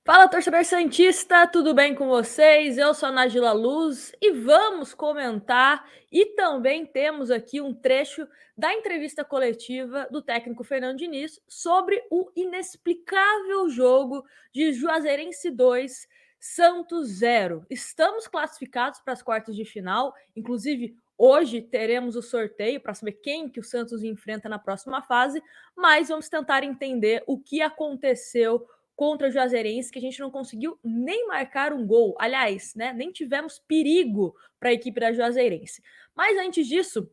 Fala, torcedor santista, tudo bem com vocês? Eu sou a Nagila Luz e vamos comentar e também temos aqui um trecho da entrevista coletiva do técnico Fernando Diniz sobre o inexplicável jogo de Juazeirense 2, Santos 0. Estamos classificados para as quartas de final, inclusive hoje teremos o sorteio para saber quem que o Santos enfrenta na próxima fase, mas vamos tentar entender o que aconteceu contra o Juazeirense, que a gente não conseguiu nem marcar um gol. Aliás, né, nem tivemos perigo para a equipe da Juazeirense. Mas antes disso,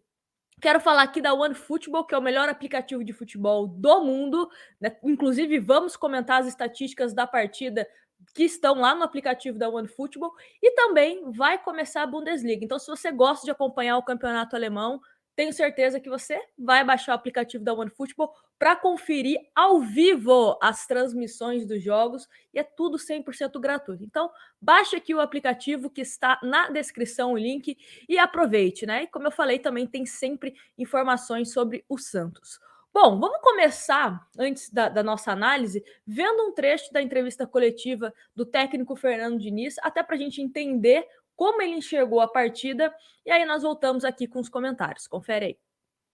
quero falar aqui da OneFootball, que é o melhor aplicativo de futebol do mundo, né? Inclusive, vamos comentar as estatísticas da partida que estão lá no aplicativo da OneFootball, e também vai começar a Bundesliga. Então, se você gosta de acompanhar o campeonato alemão, tenho certeza que você vai baixar o aplicativo da OneFootball para conferir ao vivo as transmissões dos jogos, e é tudo 100% gratuito. Então, baixe aqui o aplicativo que está na descrição, o link, e aproveite, né? E como eu falei, também tem sempre informações sobre o Santos. Bom, vamos começar, antes da nossa análise, vendo um trecho da entrevista coletiva do técnico Fernando Diniz, até para a gente entender como ele enxergou a partida, e aí nós voltamos aqui com os comentários. Confere aí.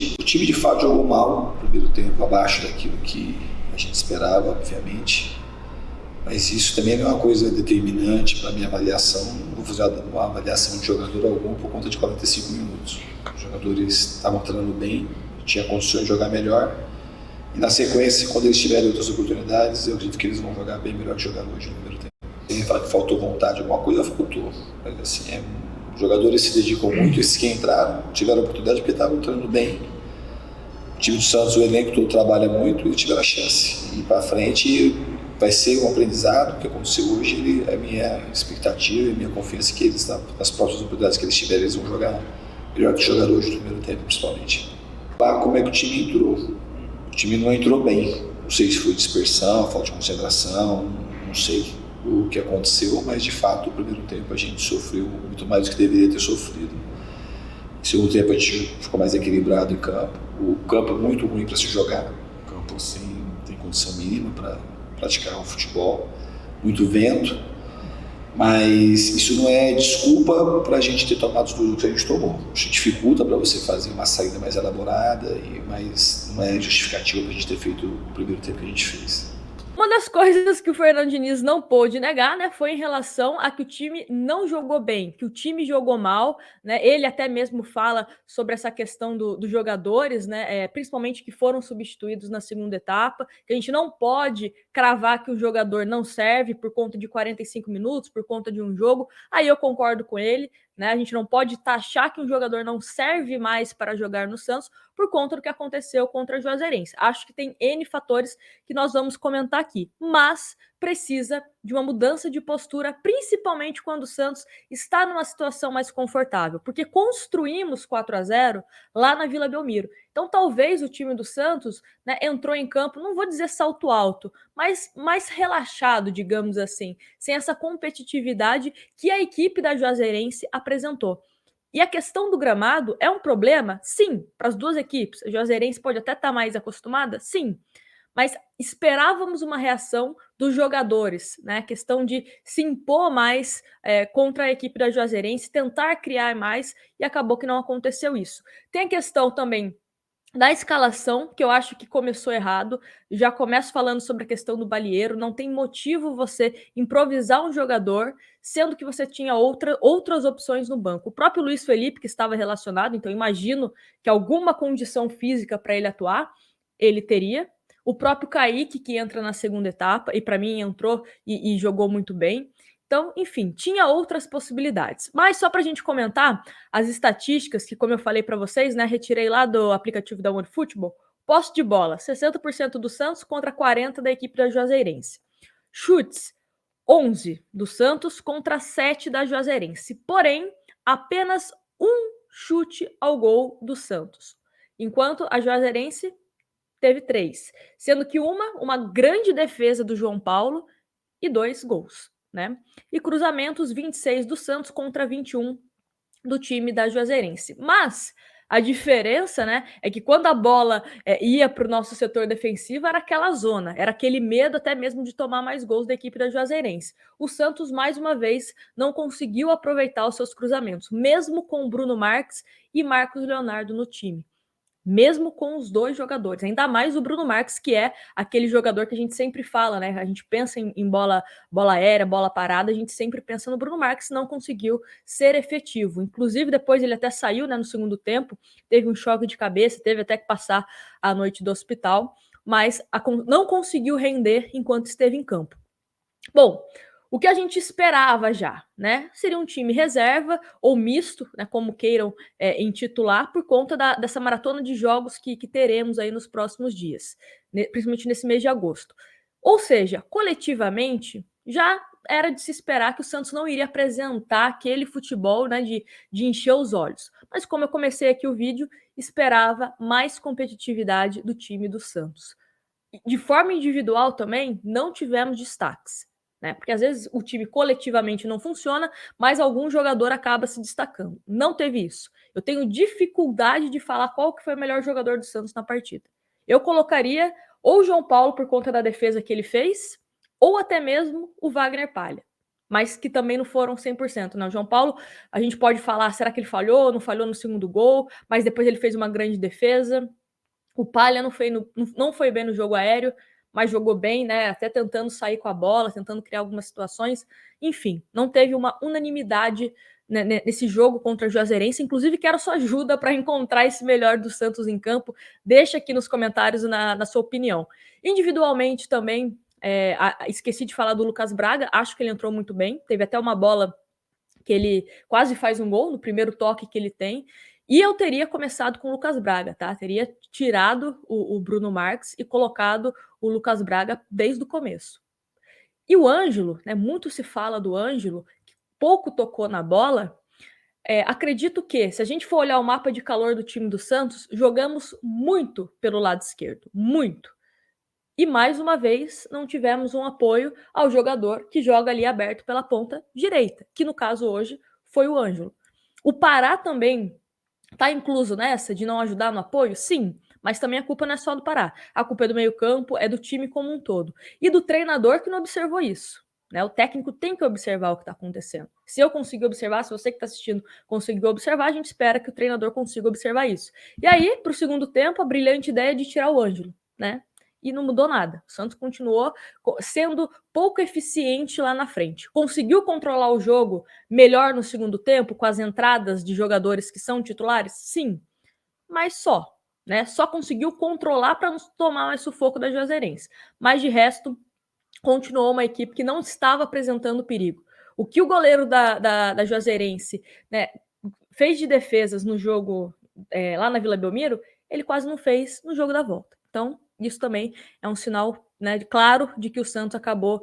O time de fato jogou mal no primeiro tempo, abaixo daquilo que a gente esperava, obviamente. Mas isso também não é uma coisa determinante para a minha avaliação. Não vou fazer uma avaliação de jogador algum por conta de 45 minutos. Os jogadores estavam treinando bem, tinha condições de jogar melhor. E na sequência, quando eles tiverem outras oportunidades, eu acredito que eles vão jogar bem melhor que jogaram hoje no primeiro tempo. Quem fala que faltou vontade, alguma coisa faltou. Mas assim, os jogadores se dedicam muito, esses que entraram tiveram oportunidade porque estavam treinando bem. O time do Santos, o elenco todo trabalha muito e tiveram a chance. E para frente vai ser um aprendizado. O que aconteceu hoje, a minha expectativa, a minha confiança que eles, nas próximas oportunidades que eles tiverem, eles vão jogar melhor que jogaram hoje no primeiro tempo, principalmente. Lá, como é que o time entrou? O time não entrou bem. Não sei se foi dispersão, falta de concentração, não sei o que aconteceu, mas de fato, no primeiro tempo a gente sofreu muito mais do que deveria ter sofrido. No segundo tempo a gente ficou mais equilibrado em campo. O campo é muito ruim para se jogar. O campo assim, não tem condição mínima para praticar o futebol. Muito vento. Mas isso não é desculpa para a gente ter tomado os produtos que a gente tomou. Isso dificulta para você fazer uma saída mais elaborada, mas não é justificativa para a gente ter feito o primeiro tempo que a gente fez. Uma das coisas que o Fernando Diniz não pôde negar, né, foi em relação a que o time não jogou bem, que o time jogou mal, né? Ele até mesmo fala sobre essa questão dos jogadores, né, principalmente que foram substituídos na segunda etapa, que a gente não pode cravar que o jogador não serve por conta de 45 minutos, por conta de um jogo. Aí eu concordo com ele, né? A gente não pode taxar que um jogador não serve mais para jogar no Santos por conta do que aconteceu contra a Juazeirense. Acho que tem N fatores que nós vamos comentar aqui, mas precisa de uma mudança de postura, principalmente quando o Santos está numa situação mais confortável, porque construímos 4-0 lá na Vila Belmiro. Então, talvez o time do Santos, né, entrou em campo, não vou dizer salto alto, mas mais relaxado, digamos assim, sem essa competitividade que a equipe da Juazeirense apresentou. E a questão do gramado é um problema? Sim, para as duas equipes. A Juazeirense pode até estar mais acostumada? Sim. Mas esperávamos uma reação dos jogadores, né? A questão de se impor mais contra a equipe da Juazeirense, tentar criar mais, e acabou que não aconteceu isso. Tem a questão também da escalação, que eu acho que começou errado. Já começo falando sobre a questão do Balieiro. Não tem motivo você improvisar um jogador, sendo que você tinha outras opções no banco. O próprio Luiz Felipe, que estava relacionado, então imagino que alguma condição física para ele atuar, ele teria. O próprio Kaique, que entra na segunda etapa, e para mim entrou e jogou muito bem. Então, enfim, tinha outras possibilidades. Mas só para a gente comentar as estatísticas, que como eu falei para vocês, né, retirei lá do aplicativo da OneFootball, posse de bola, 60% do Santos contra 40% da equipe da Juazeirense. Chutes, 11 do Santos contra 7 da Juazeirense. Porém, apenas um chute ao gol do Santos. Enquanto a Juazeirense teve 3, sendo que uma grande defesa do João Paulo e 2 gols, né? E cruzamentos, 26 do Santos contra 21 do time da Juazeirense. Mas A diferença, né, é que quando a bola ia para o nosso setor defensivo, era aquela zona, era aquele medo até mesmo de tomar mais gols da equipe da Juazeirense. O Santos, mais uma vez, não conseguiu aproveitar os seus cruzamentos, mesmo com o Bruno Marques e Marcos Leonardo no time. Mesmo com os dois jogadores, ainda mais o Bruno Marques, que é aquele jogador que a gente sempre fala, né? A gente pensa em bola aérea, bola parada, a gente sempre pensa no Bruno Marques, não conseguiu ser efetivo. Inclusive, depois ele até saiu, né, no segundo tempo, teve um choque de cabeça, teve até que passar a noite do hospital, mas não conseguiu render enquanto esteve em campo. Bom, o que a gente esperava já, né? Seria um time reserva ou misto, né? Como queiram intitular, por conta dessa maratona de jogos que teremos aí nos próximos dias, principalmente nesse mês de agosto. Ou seja, coletivamente, já era de se esperar que o Santos não iria apresentar aquele futebol, né, de encher os olhos. Mas como eu comecei aqui o vídeo, esperava mais competitividade do time do Santos. De forma individual também, não tivemos destaques. Né? Porque às vezes o time coletivamente não funciona, mas algum jogador acaba se destacando. Não teve isso. Eu tenho dificuldade de falar qual que foi o melhor jogador do Santos na partida. Eu colocaria ou o João Paulo por conta da defesa que ele fez, ou até mesmo o Wagner Palha. Mas que também não foram 100%. Né? O João Paulo, a gente pode falar, será que ele falhou? Não falhou no segundo gol, mas depois ele fez uma grande defesa. O Palha não foi bem no jogo aéreo, mas jogou bem, né? Até tentando sair com a bola, tentando criar algumas situações. Enfim, não teve uma unanimidade, né, nesse jogo contra a Juazeirense. Inclusive, quero sua ajuda para encontrar esse melhor do Santos em campo. Deixa aqui nos comentários na sua opinião. Individualmente também, esqueci de falar do Lucas Braga. Acho que ele entrou muito bem. Teve até uma bola que ele quase faz um gol no primeiro toque que ele tem. E eu teria começado com o Lucas Braga, tá? Teria tirado o Bruno Marques e colocado o Lucas Braga desde o começo. E o Ângelo, né? Muito se fala do Ângelo, que pouco tocou na bola. Acredito que, se a gente for olhar o mapa de calor do time do Santos, jogamos muito pelo lado esquerdo. Muito. E mais uma vez, não tivemos um apoio ao jogador que joga ali aberto pela ponta direita, que no caso hoje foi o Ângelo. O Pará também está incluso nessa de não ajudar no apoio? Sim, mas também a culpa não é só do Pará. A culpa é do meio-campo, é do time como um todo. E do treinador que não observou isso. Né? O técnico tem que observar o que está acontecendo. Se eu conseguir observar, se você que está assistindo conseguiu observar, a gente espera que o treinador consiga observar isso. E aí, para o segundo tempo, a brilhante ideia de tirar o Ângelo, né? E não mudou nada. O Santos continuou sendo pouco eficiente lá na frente. Conseguiu controlar o jogo melhor no segundo tempo, com as entradas de jogadores que são titulares? Sim, mas só. Né? Só conseguiu controlar para não tomar mais sufoco da Juazeirense. Mas de resto, continuou uma equipe que não estava apresentando perigo. O que o goleiro da Juazeirense, né, fez de defesas no jogo lá na Vila Belmiro, ele quase não fez no jogo da volta. Então, isso também é um sinal, né, claro de que o Santos acabou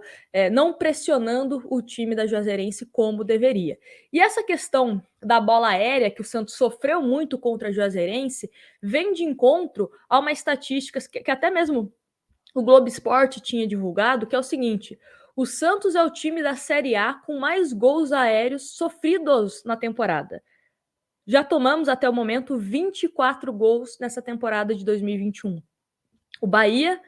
não pressionando o time da Juazeirense como deveria. E essa questão da bola aérea, que o Santos sofreu muito contra a Juazeirense, vem de encontro a uma estatística que até mesmo o Globo Esporte tinha divulgado, que é o seguinte: o Santos é o time da Série A com mais gols aéreos sofridos na temporada. Já tomamos até o momento 24 gols nessa temporada de 2021. O Bahia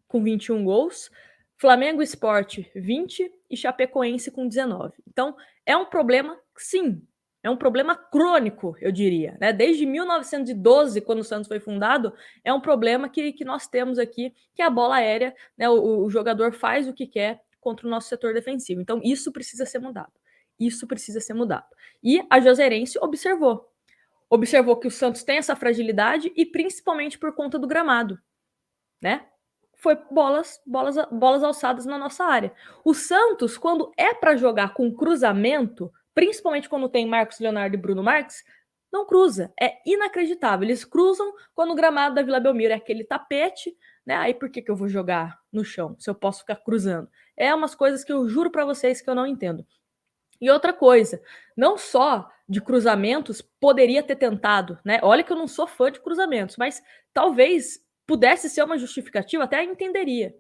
com 21 gols, Flamengo Sport 20 e Chapecoense com 19. Então, é um problema, sim, é um problema crônico, eu diria. Né? Desde 1912, quando o Santos foi fundado, é um problema que nós temos aqui, que é a bola aérea, né? O jogador faz o que quer contra o nosso setor defensivo. Então, isso precisa ser mudado. Isso precisa ser mudado. E a Juazeirense observou que o Santos tem essa fragilidade e principalmente por conta do gramado, né? Foi bolas alçadas na nossa área. O Santos, quando é para jogar com cruzamento, principalmente quando tem Marcos Leonardo e Bruno Marques, não cruza. É inacreditável. Eles cruzam quando o gramado da Vila Belmiro é aquele tapete, né? Aí por que eu vou jogar no chão se eu posso ficar cruzando? É umas coisas que eu juro para vocês que eu não entendo. E outra coisa, não só de cruzamentos poderia ter tentado, né? Olha que eu não sou fã de cruzamentos, mas talvez pudesse ser uma justificativa, até entenderia,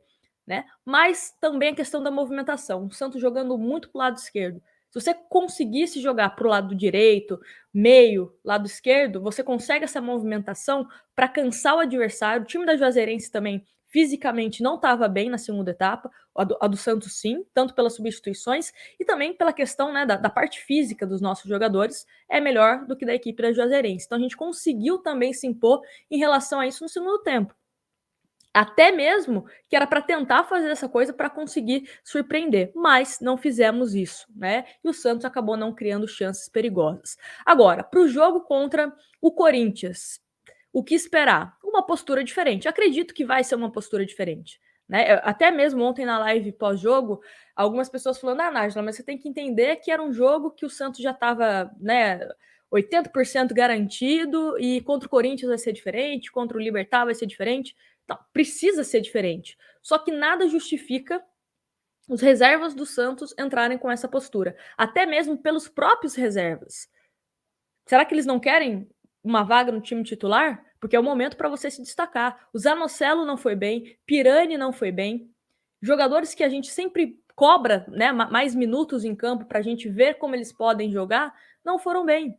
né? Mas também a questão da movimentação. O Santos jogando muito pro lado esquerdo. Se você conseguisse jogar para o lado direito, meio, lado esquerdo, você consegue essa movimentação para cansar o adversário. O time da Juazeirense também fisicamente não estava bem na segunda etapa, a do Santos sim, tanto pelas substituições e também pela questão, né, da parte física dos nossos jogadores, é melhor do que da equipe da Juazeirense. Então a gente conseguiu também se impor em relação a isso no segundo tempo. Até mesmo que era para tentar fazer essa coisa para conseguir surpreender, mas não fizemos isso, né? E o Santos acabou não criando chances perigosas. Agora, para o jogo contra o Corinthians, o que esperar? Uma postura diferente. Acredito que vai ser uma postura diferente. Né? Até mesmo ontem na live pós-jogo, algumas pessoas falando, Nájila, mas você tem que entender que era um jogo que o Santos já estava, né, 80% garantido e contra o Corinthians vai ser diferente, contra o Libertad vai ser diferente. Não, precisa ser diferente. Só que nada justifica os reservas do Santos entrarem com essa postura. Até mesmo pelos próprios reservas. Será que eles não querem uma vaga no time titular? Porque é o momento para você se destacar. O Zanocelo não foi bem, Pirani não foi bem. Jogadores que a gente sempre cobra, né, mais minutos em campo para a gente ver como eles podem jogar, não foram bem.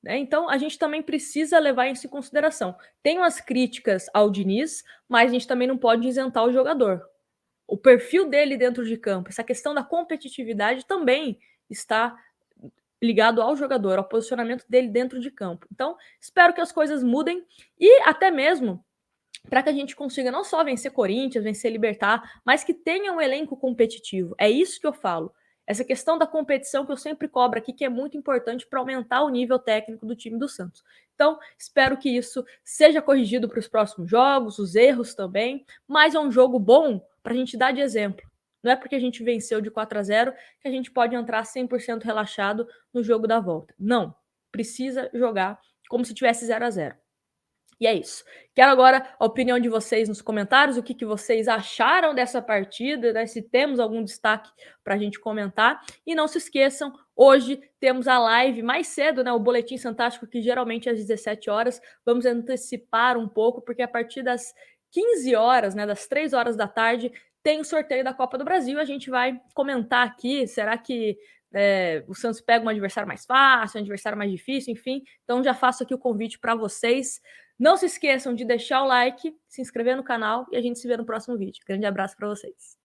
Então, a gente também precisa levar isso em consideração. Tem umas críticas ao Diniz, mas a gente também não pode isentar o jogador. O perfil dele dentro de campo, essa questão da competitividade também está ligado ao jogador, ao posicionamento dele dentro de campo. Então, espero que as coisas mudem e até mesmo para que a gente consiga não só vencer Corinthians, vencer Libertad, mas que tenha um elenco competitivo. É isso que eu falo. Essa questão da competição que eu sempre cobro aqui, que é muito importante para aumentar o nível técnico do time do Santos. Então, espero que isso seja corrigido para os próximos jogos, os erros também, mas é um jogo bom para a gente dar de exemplo. Não é porque a gente venceu de 4-0 que a gente pode entrar 100% relaxado no jogo da volta. Não, precisa jogar como se tivesse 0-0. E é isso. Quero agora a opinião de vocês nos comentários, o que vocês acharam dessa partida, né? Se temos algum destaque para a gente comentar. E não se esqueçam, hoje temos a live mais cedo, né? O Boletim Fantástico, que geralmente é às 17 horas. Vamos antecipar um pouco, porque a partir das 15 horas, né? Das 3 horas da tarde, tem o sorteio da Copa do Brasil. A gente vai comentar aqui, será que o Santos pega um adversário mais fácil, um adversário mais difícil, enfim. Então já faço aqui o convite para vocês. Não se esqueçam de deixar o like, se inscrever no canal e a gente se vê no próximo vídeo. Grande abraço para vocês.